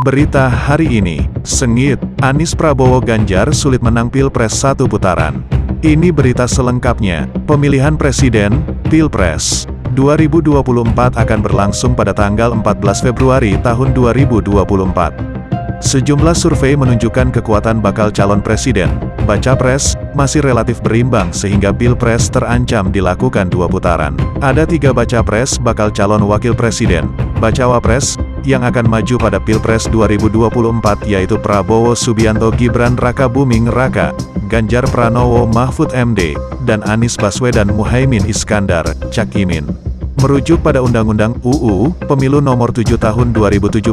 Berita hari ini, sengit, Anies Prabowo Ganjar sulit menang Pilpres satu putaran. Ini berita selengkapnya. Pemilihan Presiden, Pilpres 2024 akan berlangsung pada tanggal 14 Februari tahun 2024. Sejumlah survei menunjukkan kekuatan bakal calon presiden, baca pres, masih relatif berimbang sehingga Pilpres terancam dilakukan dua putaran. Ada 3 baca pres bakal calon wakil presiden, bacawa pres, yang akan maju pada Pilpres 2024 yaitu Prabowo Subianto Gibran Rakabuming Raka, Ganjar Pranowo Mahfud MD, dan Anies Baswedan Muhaimin Iskandar, Cak Imin. Merujuk pada Undang-Undang UU Pemilu Nomor 7 Tahun 2017,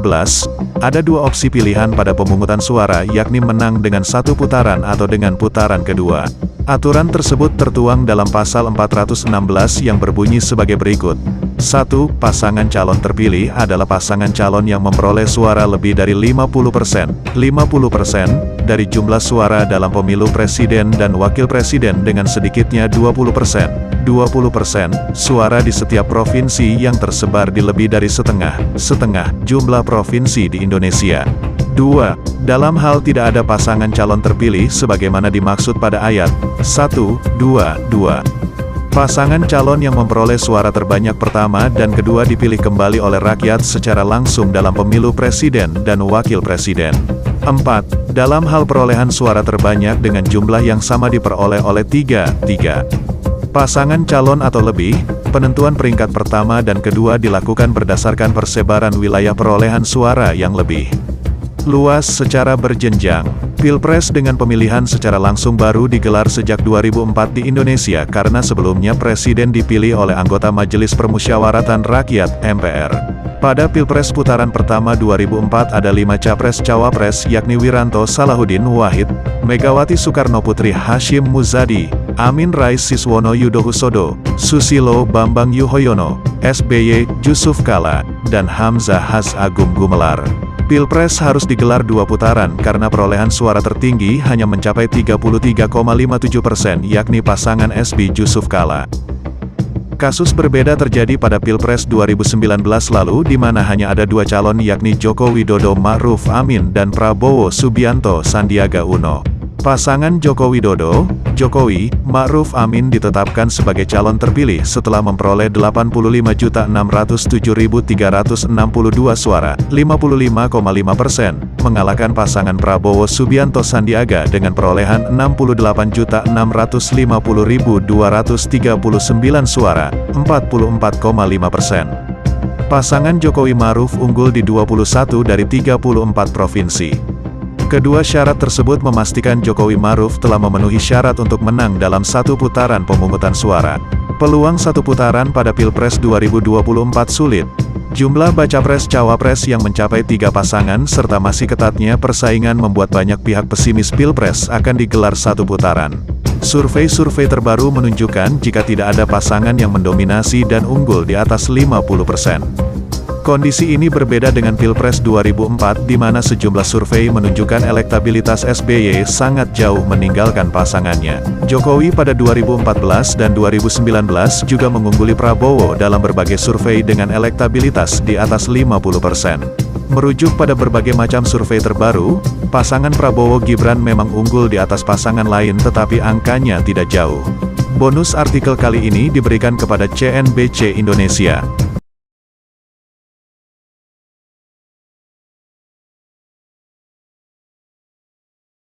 ada 2 opsi pilihan pada pemungutan suara yakni menang dengan satu putaran atau dengan putaran kedua. Aturan tersebut tertuang dalam pasal 416 yang berbunyi sebagai berikut. 1. Pasangan calon terpilih adalah pasangan calon yang memperoleh suara lebih dari 50% dari jumlah suara dalam pemilu presiden dan wakil presiden dengan sedikitnya 20% suara di setiap provinsi yang tersebar di lebih dari setengah jumlah provinsi di Indonesia. 2. Dalam hal tidak ada pasangan calon terpilih sebagaimana dimaksud pada ayat 1, 2, 2. Pasangan calon yang memperoleh suara terbanyak pertama dan kedua dipilih kembali oleh rakyat secara langsung dalam pemilu presiden dan wakil presiden. 4. Dalam hal perolehan suara terbanyak dengan jumlah yang sama diperoleh oleh 3 pasangan calon atau lebih, penentuan peringkat pertama dan kedua dilakukan berdasarkan persebaran wilayah perolehan suara yang lebih luas secara berjenjang. Pilpres dengan pemilihan secara langsung baru digelar sejak 2004 di Indonesia karena sebelumnya presiden dipilih oleh anggota Majelis Permusyawaratan Rakyat (MPR). Pada Pilpres putaran pertama 2004 ada 5 capres-cawapres yakni Wiranto Salahuddin Wahid, Megawati Soekarnoputri Hashim Muzadi, Amin Rais Siswono Yudhoyono, Susilo Bambang Yudhoyono, SBY Yusuf Kala, dan Hamzah Has Agung Gumelar. Pilpres harus digelar 2 putaran karena perolehan suara tertinggi hanya mencapai 33,57% yakni pasangan SB Yusuf Kala. Kasus berbeda terjadi pada Pilpres 2019 lalu di mana hanya ada 2 calon yakni Joko Widodo Ma'ruf Amin dan Prabowo Subianto Sandiaga Uno. Pasangan Joko Widodo, Jokowi, Ma'ruf Amin ditetapkan sebagai calon terpilih setelah memperoleh 85.607.362 suara, 55,5%, mengalahkan pasangan Prabowo Subianto Sandiaga dengan perolehan 68.650.239 suara, 44,5%. Pasangan Jokowi Ma'ruf unggul di 21 dari 34 provinsi. Kedua syarat tersebut memastikan Jokowi Ma'ruf telah memenuhi syarat untuk menang dalam satu putaran pemungutan suara. Peluang satu putaran pada Pilpres 2024 sulit. Jumlah baca pres-cawapres yang mencapai 3 pasangan serta masih ketatnya persaingan membuat banyak pihak pesimis Pilpres akan digelar satu putaran. Survei-survei terbaru menunjukkan jika tidak ada pasangan yang mendominasi dan unggul di atas 50%. Kondisi ini berbeda dengan Pilpres 2004 di mana sejumlah survei menunjukkan elektabilitas SBY sangat jauh meninggalkan pasangannya. Jokowi pada 2014 dan 2019 juga mengungguli Prabowo dalam berbagai survei dengan elektabilitas di atas 50%. Merujuk pada berbagai macam survei terbaru, pasangan Prabowo Gibran memang unggul di atas pasangan lain tetapi angkanya tidak jauh. Bonus artikel kali ini diberikan kepada CNBC Indonesia.